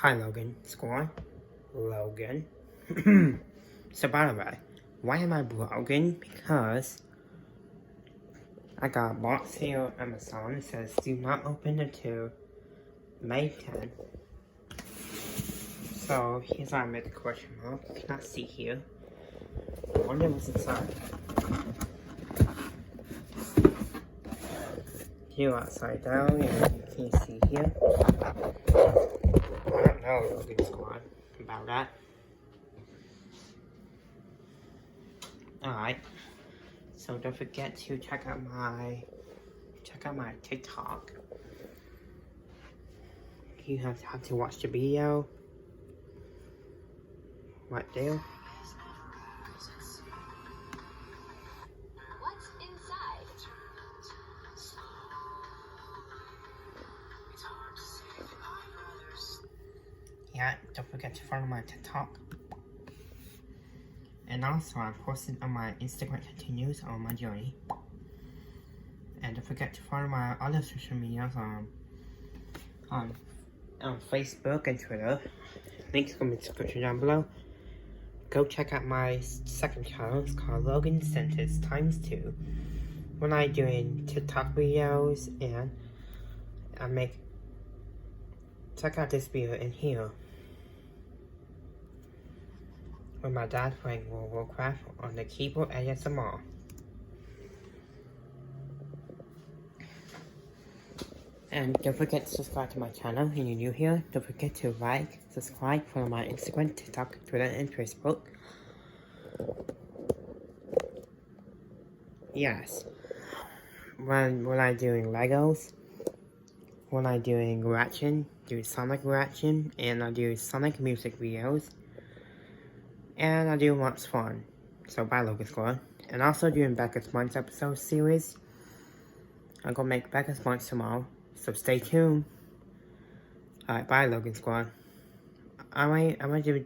Hi, Logan. Squad. Logan. So, by the way, why am I broken? Because I got a box here on Amazon. It says, do not open until May 10th. So, here's how I made the question mark. You cannot see here. I wonder what's inside. Here upside down, and you can see here. I don't know, Logan Squad, about that. Alright, so don't forget to check out my TikTok. You have to watch the video right there. What's inside? Yeah, don't forget to follow my TikTok. And also, I'm posting on my Instagram continues on my journey. And don't forget to follow my other social medias on Facebook and Twitter. Links will be in the description down below. Go check out my second channel. It's called Logan Sentence ×2. When I'm doing TikTok videos and check out this video in here. With my dad playing World of Warcraft on the keyboard ASMR. And don't forget to subscribe to my channel if you're new here. Don't forget to like, subscribe, follow my Instagram, TikTok, Twitter, and Facebook. Yes. When I'm doing Legos, when I'm doing reaction, do Sonic reaction, and I do Sonic music videos. And I do lots of fun. So bye, Logan Squad. And also doing Becca's Months episode series. I'm gonna make Becca's Months tomorrow. So stay tuned. Alright, bye, Logan Squad. I might do